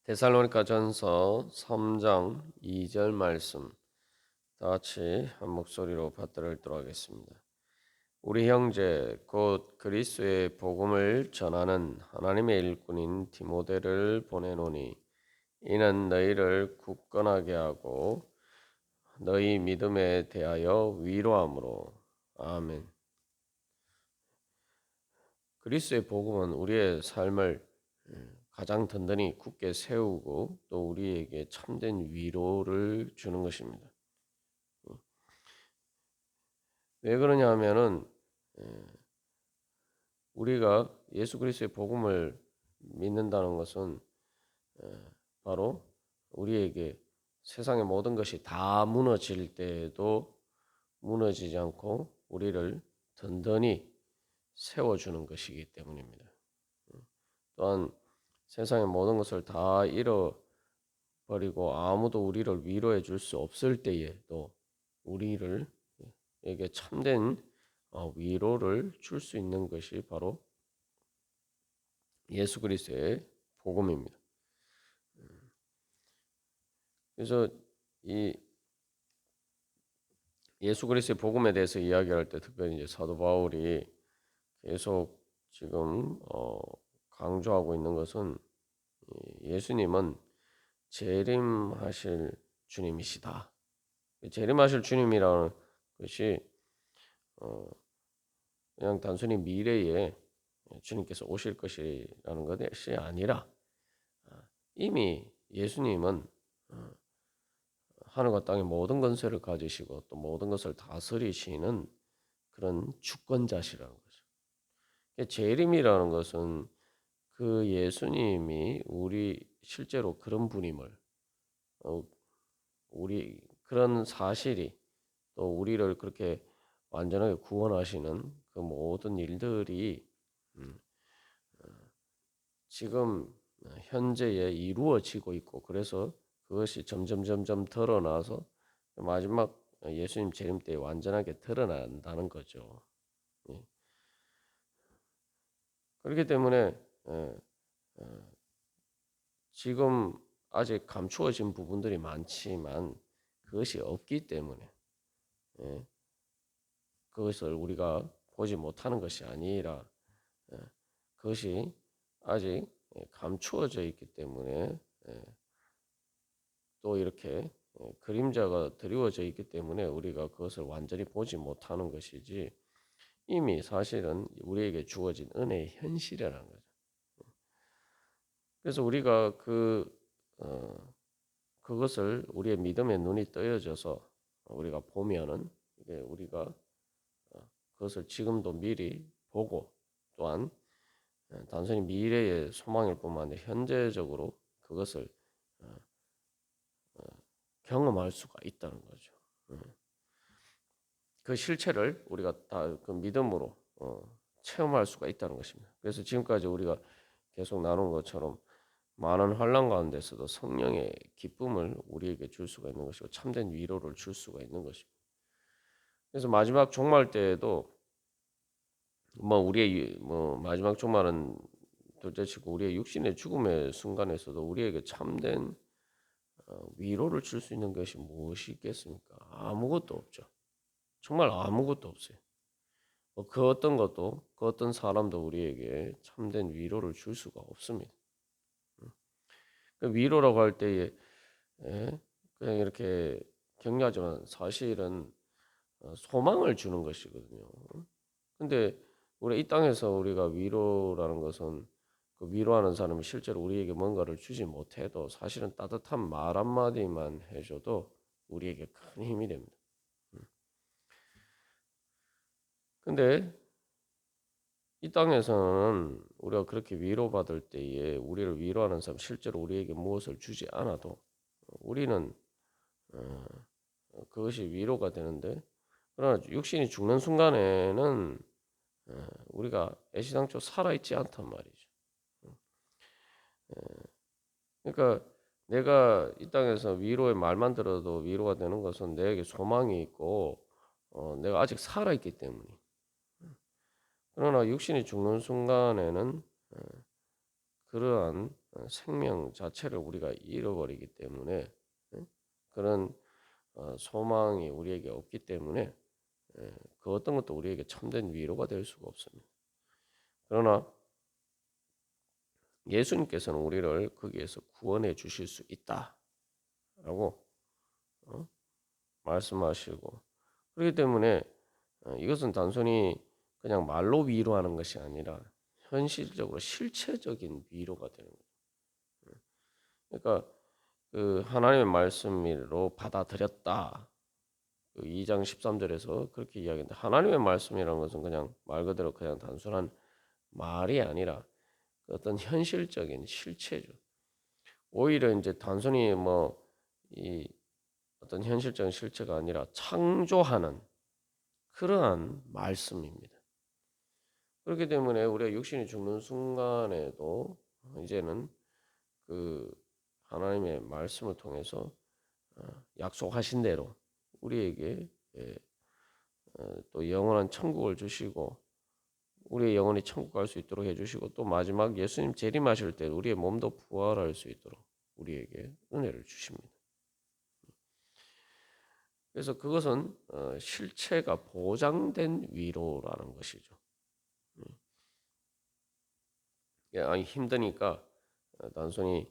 데살로니가전서 3장 2절 말씀 다 같이 한 목소리로 받들어 읽도록 하겠습니다. 우리 형제 곧 그리스도의 복음을 전하는 하나님의 일꾼인 디모데를 보내노니 이는 너희를 굳건하게 하고 너희 믿음에 대하여 위로함으로. 아멘. 그리스도의 복음은 우리의 삶을 가장 든든히 굳게 세우고 또 우리에게 참된 위로를 주는 것입니다. 왜 그러냐 하면은 우리가 예수 그리스도의 복음을 믿는다는 것은 바로 우리에게 세상의 모든 것이 다 무너질 때에도 무너지지 않고 우리를 든든히 세워주는 것이기 때문입니다. 또한 세상의 모든 것을 다 잃어버리고 아무도 우리를 위로해 줄 수 없을 때에도 우리를 에게 참된 위로를 줄 수 있는 것이 바로 예수 그리스도의 복음입니다. 그래서 이 예수 그리스도의 복음에 대해서 이야기할 때 특별히 이제 사도 바울이 계속 지금 강조하고 있는 것은 예수님은 재림하실 주님이시다. 재림하실 주님이라는 것이 그냥 단순히 미래에 주님께서 오실 것이라는 것이 아니라 이미 예수님은 하늘과 땅의 모든 권세를 가지시고 또 모든 것을 다스리시는 그런 주권자시라는 거죠. 재림이라는 것은 그 예수님이 우리 실제로 그런 분임을 우리 그런 사실이 또 우리를 그렇게 완전하게 구원하시는 그 모든 일들이 지금 현재에 이루어지고 있고 그래서 그것이 점점 드러나서 마지막 예수님 재림 때 완전하게 드러난다는 거죠. 예. 그렇기 때문에 지금 아직 감추어진 부분들이 많지만 그것이 없기 때문에 그것을 우리가 보지 못하는 것이 아니라 그것이 아직 감추어져 있기 때문에 또 이렇게 그림자가 드리워져 있기 때문에 우리가 그것을 완전히 보지 못하는 것이지 이미 사실은 우리에게 주어진 은혜의 현실이라는 거죠. 그래서 우리가 그것을 우리의 믿음의 눈이 떠여져서 우리가 보면은 우리가 그것을 지금도 미리 보고 또한 단순히 미래의 소망일 뿐만 아니라 현재적으로 그것을 경험할 수가 있다는 거죠. 그 실체를 우리가 다 그 믿음으로 체험할 수가 있다는 것입니다. 그래서 지금까지 우리가 계속 나눈 것처럼 많은 환난 가운데서도 성령의 기쁨을 우리에게 줄 수가 있는 것이고 참된 위로를 줄 수가 있는 것입니다. 그래서 마지막 종말 때에도 우리의 마지막 종말은 둘째치고 우리의 육신의 죽음의 순간에서도 우리에게 참된 위로를 줄 수 있는 것이 무엇이 있겠습니까? 아무것도 없죠. 정말 아무것도 없어요. 그 어떤 것도 그 어떤 사람도 우리에게 참된 위로를 줄 수가 없습니다. 그 위로라고 할 때에 그냥 이렇게 격려하지만 사실은 소망을 주는 것이거든요. 근데 우리 이 땅에서 우리가 위로라는 것은 그 위로하는 사람이 실제로 우리에게 뭔가를 주지 못해도 사실은 따뜻한 말 한마디만 해줘도 우리에게 큰 힘이 됩니다. 근데 이 땅에서는 우리가 그렇게 위로받을 때에 우리를 위로하는 사람 실제로 우리에게 무엇을 주지 않아도 우리는 그것이 위로가 되는데 그러나 육신이 죽는 순간에는 우리가 애시당초 살아있지 않단 말이죠. 그러니까 내가 이 땅에서 위로의 말만 들어도 위로가 되는 것은 내게 소망이 있고 내가 아직 살아있기 때문에. 그러나 육신이 죽는 순간에는 그러한 생명 자체를 우리가 잃어버리기 때문에 그런 소망이 우리에게 없기 때문에 그 어떤 것도 우리에게 참된 위로가 될 수가 없습니다. 그러나 예수님께서는 우리를 거기에서 구원해 주실 수 있다라고 말씀하시고 그렇기 때문에 이것은 단순히 그냥 말로 위로하는 것이 아니라 현실적으로 실체적인 위로가 되는 거예요. 그러니까 그 하나님의 말씀으로 받아들였다. 그 2장 13절에서 그렇게 이야기했는데 하나님의 말씀이라는 것은 그냥 말 그대로 그냥 단순한 말이 아니라 그 어떤 현실적인 실체죠. 오히려 이제 단순히 뭐 이 어떤 현실적인 실체가 아니라 창조하는 그러한 말씀입니다. 그렇기 때문에 우리가 육신이 죽는 순간에도 이제는 그 하나님의 말씀을 통해서 약속하신 대로 우리에게 또 영원한 천국을 주시고 우리의 영혼이 천국 갈 수 있도록 해주시고 또 마지막 예수님 재림하실 때 우리의 몸도 부활할 수 있도록 우리에게 은혜를 주십니다. 그래서 그것은 실체가 보장된 위로라는 것이죠. 아니 힘드니까 단순히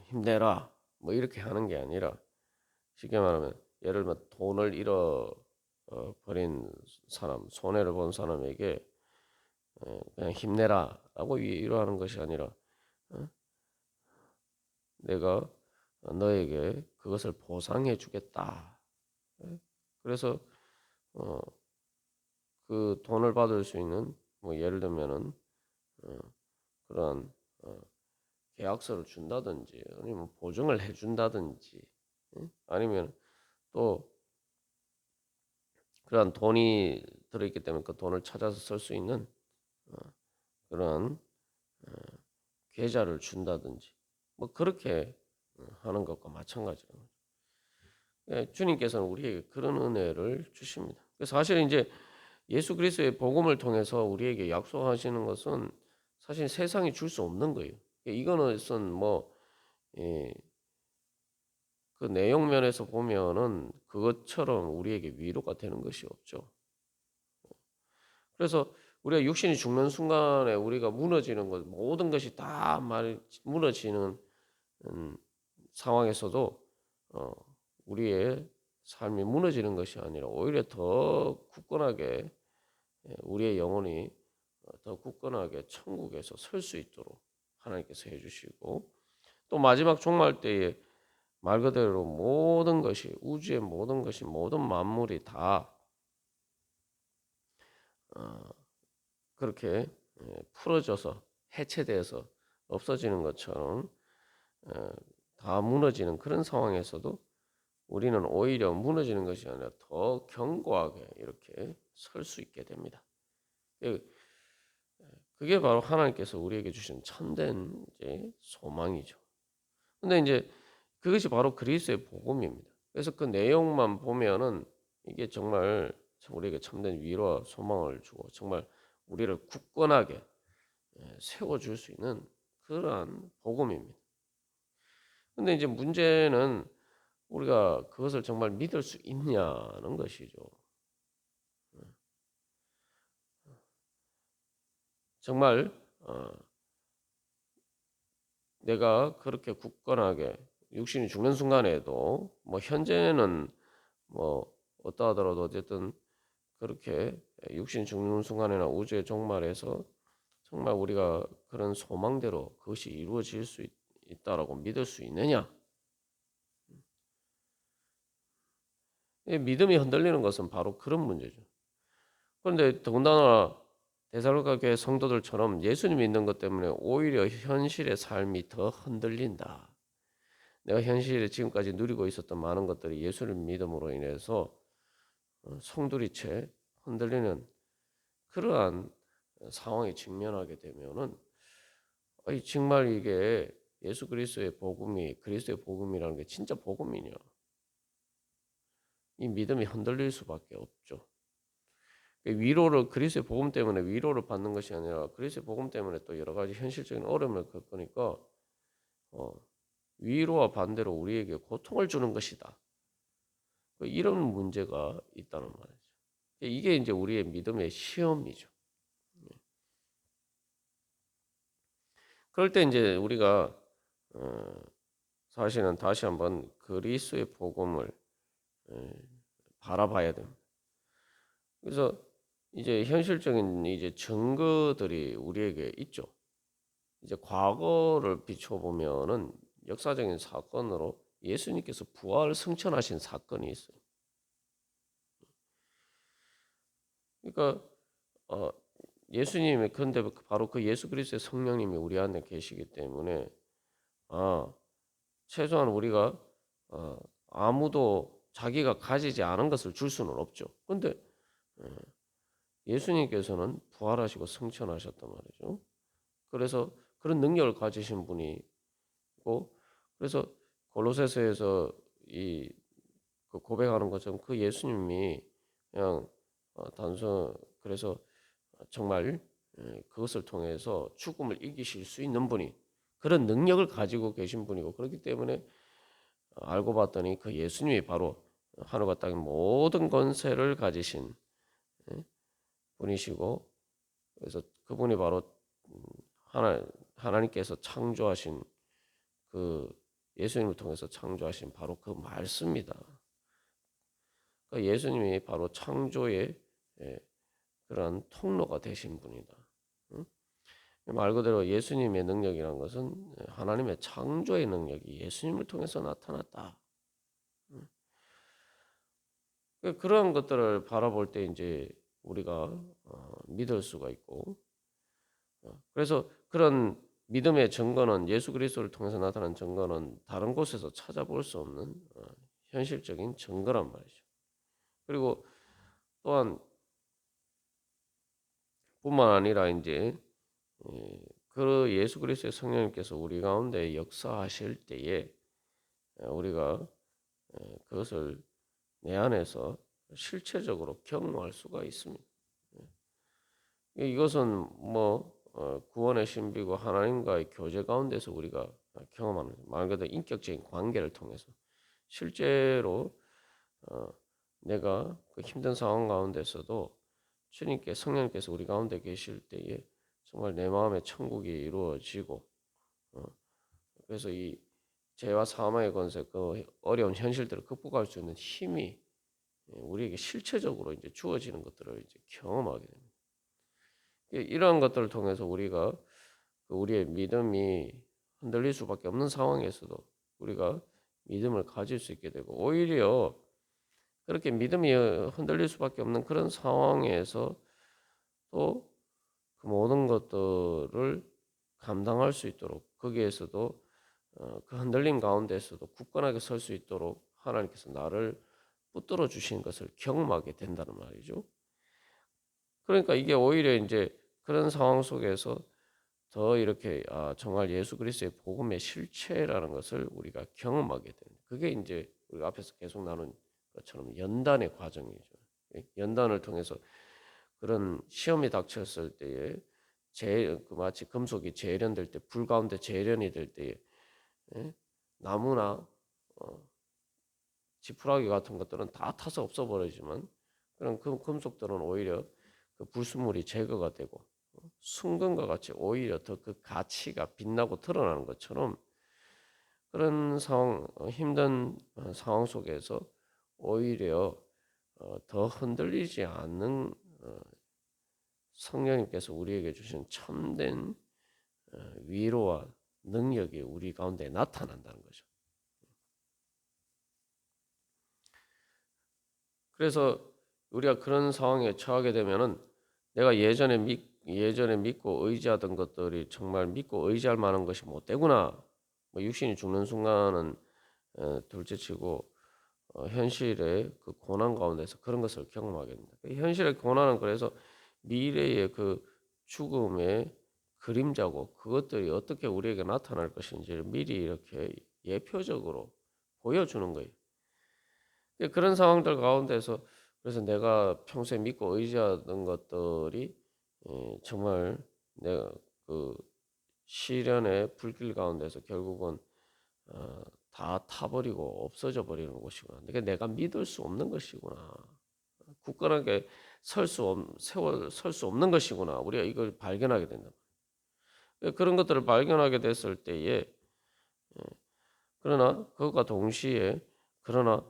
힘내라 뭐 이렇게 하는 게 아니라 쉽게 말하면 예를 들면 돈을 잃어 버린 사람, 손해를 본 사람에게 그냥 힘내라라고 위로하는 것이 아니라 내가 너에게 그것을 보상해 주겠다. 그래서 그 돈을 받을 수 있는 뭐 예를 들면은 그런 계약서를 준다든지 아니면 보증을 해준다든지 아니면 또 그런 돈이 들어있기 때문에 그 돈을 찾아서 쓸 수 있는 그런 계좌를 준다든지 뭐 그렇게 하는 것과 마찬가지로 주님께서는 우리에게 그런 은혜를 주십니다. 그래서 사실 이제 예수 그리스도의 복음을 통해서 우리에게 약속하시는 것은 사실 세상이 줄 수 없는 거예요. 이거는 뭐 그 내용 면에서 보면은 그것처럼 우리에게 위로가 되는 것이 없죠. 그래서 우리가 육신이 죽는 순간에 우리가 무너지는 것, 모든 것이 다 무너지는 상황에서도 우리의 삶이 무너지는 것이 아니라 오히려 더 굳건하게 우리의 영혼이 더 굳건하게 천국에서 설 수 있도록 하나님께서 해주시고 또 마지막 종말 때에 말 그대로 모든 것이 우주의 모든 것이 모든 만물이 다 그렇게 풀어져서 해체돼서 없어지는 것처럼 다 무너지는 그런 상황에서도 우리는 오히려 무너지는 것이 아니라 더 견고하게 이렇게 설 수 있게 됩니다. 그게 바로 하나님께서 우리에게 주신 참된 이제 소망이죠. 근데 이제 그것이 바로 그리스도의 복음입니다. 그래서 그 내용만 보면은 이게 정말 우리에게 참된 위로와 소망을 주고 정말 우리를 굳건하게 세워줄 수 있는 그러한 복음입니다. 근데 이제 문제는 우리가 그것을 정말 믿을 수 있냐는 것이죠. 정말 내가 그렇게 굳건하게 육신이 죽는 순간에도 뭐 현재는 뭐 어떠하더라도 어쨌든 그렇게 육신이 죽는 순간이나 우주의 종말에서 정말 우리가 그런 소망대로 그것이 이루어질 수 있다라고 믿을 수 있느냐? 이 믿음이 흔들리는 것은 바로 그런 문제죠. 그런데 더군다나 데살로니가 교회 성도들처럼 예수님 믿는 것 때문에 오히려 현실의 삶이 더 흔들린다. 내가 현실에 지금까지 누리고 있었던 많은 것들이 예수님 믿음으로 인해서 송두리째 흔들리는 그러한 상황에 직면하게 되면은 정말 이게 예수 그리스도의 복음이 그리스도의 복음이라는 게 진짜 복음이냐? 이 믿음이 흔들릴 수밖에 없죠. 위로를 그리스도의 복음 때문에 위로를 받는 것이 아니라 그리스도의 복음 때문에 또 여러 가지 현실적인 어려움을 겪으니까 위로와 반대로 우리에게 고통을 주는 것이다. 이런 문제가 있다는 말이죠. 이게 이제 우리의 믿음의 시험이죠. 그럴 때 이제 우리가 사실은 다시 한번 그리스도의 복음을 바라봐야 됩니다. 그래서 이제 현실적인 이제 증거들이 우리에게 있죠. 이제 과거를 비춰보면은 역사적인 사건으로 예수님께서 부활 승천하신 사건이 있어요. 그러니까 예수님이 근데 바로 그 예수 그리스도의 성령님이 우리 안에 계시기 때문에 최소한 우리가 아무도 자기가 가지지 않은 것을 줄 수는 없죠. 근데 예수님께서는 부활하시고 승천하셨단 말이죠. 그래서 그런 능력을 가지신 분이고, 그래서 골로새서에서 그 고백하는 것처럼 그 예수님이 그냥 그래서 정말 그것을 통해서 죽음을 이기실 수 있는 분이 그런 능력을 가지고 계신 분이고, 그렇기 때문에 알고 봤더니 그 예수님이 바로 하늘과 땅의 모든 권세를 가지신 분이시고, 그래서 그분이 바로 하나님께서 창조하신 그 예수님을 통해서 창조하신 바로 그 말씀입니다. 그러니까 예수님이 바로 창조의 그런 통로가 되신 분이다. 말 그대로 예수님의 능력이란 것은 하나님의 창조의 능력이 예수님을 통해서 나타났다. 그런 것들을 바라볼 때 이제 우리가 믿을 수가 있고, 그래서 그런 믿음의 증거는 예수 그리스도를 통해서 나타난 증거는 다른 곳에서 찾아볼 수 없는 현실적인 증거란 말이죠. 그리고 또한 뿐만 아니라 이제 그 예수 그리스도의 성령님께서 우리 가운데 역사하실 때에 우리가 그것을 내 안에서 실체적으로 경험할 수가 있습니다. 이것은 뭐 구원의 신비고 하나님과의 교제 가운데서 우리가 경험하는 말 그대로 인격적인 관계를 통해서 실제로 내가 그 힘든 상황 가운데서도 주님께 성령님께서 우리 가운데 계실 때에 정말 내 마음에 천국이 이루어지고 그래서 이 죄와 사망의 권세 그 어려운 현실들을 극복할 수 있는 힘이 우리에게 실체적으로 이제 주어지는 것들을 이제 경험하게 됩니다. 이러한 것들을 통해서 우리가 우리의 믿음이 흔들릴 수밖에 없는 상황에서도 우리가 믿음을 가질 수 있게 되고, 오히려 그렇게 믿음이 흔들릴 수밖에 없는 그런 상황에서 또 그 모든 것들을 감당할 수 있도록, 거기에서도 그 흔들림 가운데서도 굳건하게 설 수 있도록 하나님께서 나를 붙들어 주시는 것을 경험하게 된다는 말이죠. 그러니까 이게 오히려 이제 그런 상황 속에서 더 이렇게 정말 예수 그리스도의 복음의 실체라는 것을 우리가 경험하게 되는, 그게 이제 우리가 앞에서 계속 나눈 것처럼 연단의 과정이죠. 연단을 통해서 그런 시험이 닥쳤을 때에 마치 금속이 재련될 때, 불 가운데 재련이 될 때에 나무나 지푸라기 같은 것들은 다 타서 없어버리지만 그런 금속들은 오히려 그 불순물이 제거가 되고 순금과 같이 오히려 더 그 가치가 빛나고 드러나는 것처럼, 그런 상황, 힘든 상황 속에서 오히려 더 흔들리지 않는 성령님께서 우리에게 주신 참된 위로와 능력이 우리 가운데 나타난다는 거죠. 그래서 우리가 그런 상황에 처하게 되면은 내가 예전에 믿고 의지하던 것들이 정말 믿고 의지할 만한 것이 못 되구나. 뭐 육신이 죽는 순간은 둘째치고 현실의 그 고난 가운데서 그런 것을 경험하게 됩니다. 현실의 고난은 그래서 미래의 그 죽음의 그림자고, 그것들이 어떻게 우리에게 나타날 것인지를 미리 이렇게 예표적으로 보여주는 거예요. 그런 상황들 가운데서 그래서 내가 평소에 믿고 의지하던 것들이 정말 내가 그 시련의 불길 가운데서 결국은 다 타버리고 없어져 버리는 것이구나. 그러니까 내가 믿을 수 없는 것이구나. 굳건하게 설 수 없는 것이구나. 우리가 이걸 발견하게 된다. 그런 것들을 발견하게 됐을 때에 그러나 그것과 동시에 그러나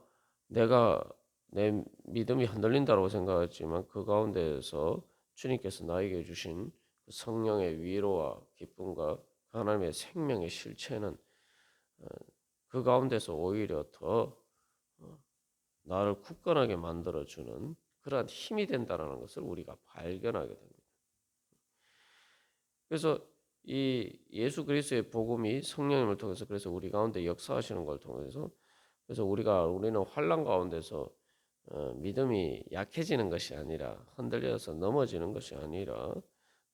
내가 내 믿음이 흔들린다고 생각했지만 그 가운데에서 주님께서 나에게 주신 그 성령의 위로와 기쁨과 하나님의 생명의 실체는 그 가운데서 오히려 더 나를 굳건하게 만들어주는 그러한 힘이 된다는 것을 우리가 발견하게 됩니다. 그래서 이 예수 그리스도의 복음이 성령님을 통해서 그래서 우리 가운데 역사하시는 걸 통해서 그래서 우리는 환난 가운데서 믿음이 약해지는 것이 아니라 흔들려서 넘어지는 것이 아니라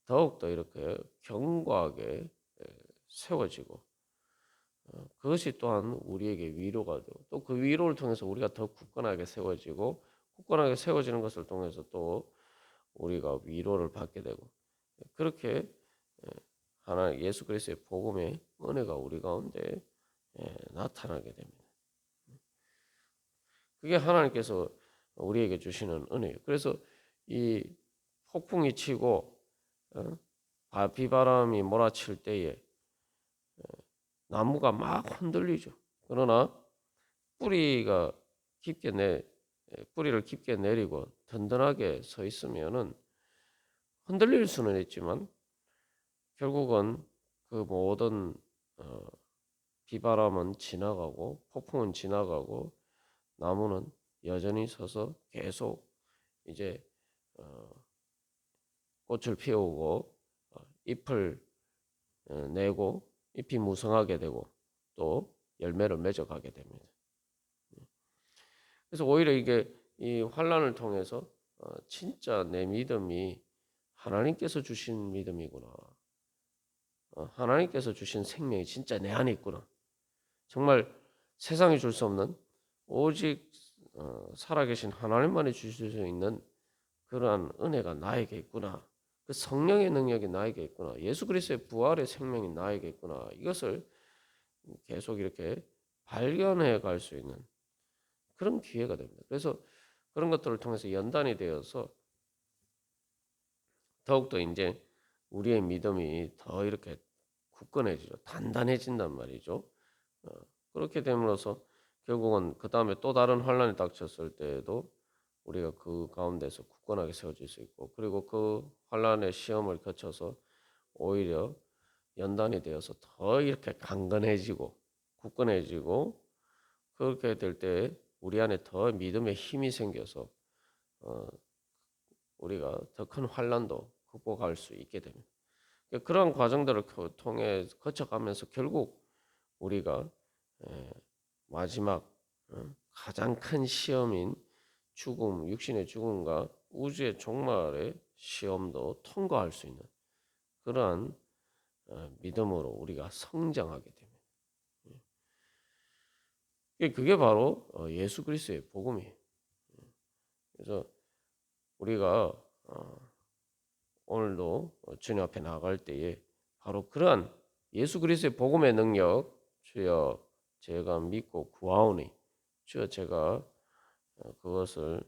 더욱더 이렇게 견고하게 세워지고 그것이 또한 우리에게 위로가 되고 또 그 위로를 통해서 우리가 더 굳건하게 세워지고 굳건하게 세워지는 것을 통해서 또 우리가 위로를 받게 되고 그렇게 하나님 예수 그리스도의 복음의 은혜가 우리 가운데 나타나게 됩니다. 그게 하나님께서 우리에게 주시는 은혜예요. 그래서 이 폭풍이 치고 비바람이 몰아칠 때에 나무가 막 흔들리죠. 그러나 뿌리가 깊게 뿌리를 깊게 내리고 든든하게 서 있으면은 흔들릴 수는 있지만 결국은 그 모든 비바람은 지나가고 폭풍은 지나가고 나무는 여전히 서서 계속 이제 꽃을 피우고 잎을 내고 잎이 무성하게 되고 또 열매를 맺어가게 됩니다. 그래서 오히려 이게 이 환란을 통해서 진짜 내 믿음이 하나님께서 주신 믿음이구나. 하나님께서 주신 생명이 진짜 내 안에 있구나. 정말 세상이 줄 수 없는 오직 살아계신 하나님만이 주실 수 있는 그러한 은혜가 나에게 있구나. 그 성령의 능력이 나에게 있구나. 예수 그리스도의 부활의 생명이 나에게 있구나. 이것을 계속 이렇게 발견해 갈 수 있는 그런 기회가 됩니다. 그래서 그런 것들을 통해서 연단이 되어서 더욱더 이제 우리의 믿음이 더 이렇게 굳건해지죠. 단단해진단 말이죠. 그렇게 됨으로써 결국은 그 다음에 또 다른 환란이 닥쳤을 때에도 우리가 그 가운데서 굳건하게 세워질 수 있고 그리고 그 환란의 시험을 거쳐서 오히려 연단이 되어서 더 이렇게 강건해지고 굳건해지고 그렇게 될 때 우리 안에 더 믿음의 힘이 생겨서 우리가 더 큰 환란도 극복할 수 있게 됩니다. 그런 과정들을 통해 거쳐가면서 결국 우리가 마지막 가장 큰 시험인 죽음, 육신의 죽음과 우주의 종말의 시험도 통과할 수 있는 그러한 믿음으로 우리가 성장하게 됩니다. 그게 바로 예수 그리스도의 복음이에요. 그래서 우리가 오늘도 주님 앞에 나갈 때에 바로 그러한 예수 그리스도의 복음의 능력 주여 제가 믿고 구하오니 주여 제가 그것을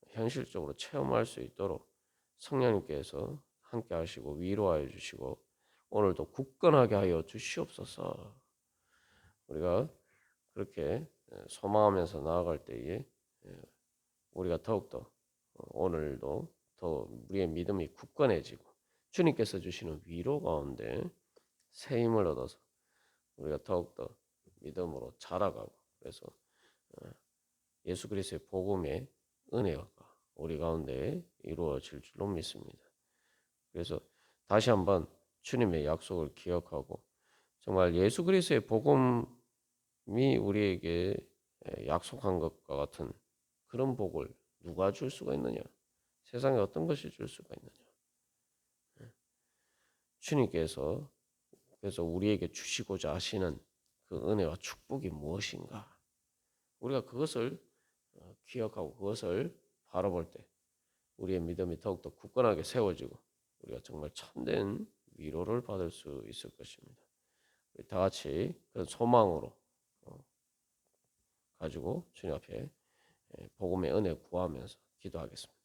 현실적으로 체험할 수 있도록 성령님께서 함께 하시고 위로하여 주시고 오늘도 굳건하게 하여 주시옵소서. 우리가 그렇게 소망하면서 나아갈 때에 우리가 더욱더 오늘도 더 우리의 믿음이 굳건해지고 주님께서 주시는 위로 가운데 새 힘을 얻어서 우리가 더욱더 믿음으로 자라가고 그래서 예수 그리스도의 복음의 은혜가 우리 가운데 이루어질 줄로 믿습니다. 그래서 다시 한번 주님의 약속을 기억하고 정말 예수 그리스도의 복음이 우리에게 약속한 것과 같은 그런 복을 누가 줄 수가 있느냐? 세상에 어떤 것이 줄 수가 있느냐? 주님께서 그래서 우리에게 주시고자 하시는 그 은혜와 축복이 무엇인가? 우리가 그것을 기억하고 그것을 바라볼 때 우리의 믿음이 더욱더 굳건하게 세워지고 우리가 정말 참된 위로를 받을 수 있을 것입니다. 우리 다 같이 그 소망으로 가지고 주님 앞에 복음의 은혜 구하면서 기도하겠습니다.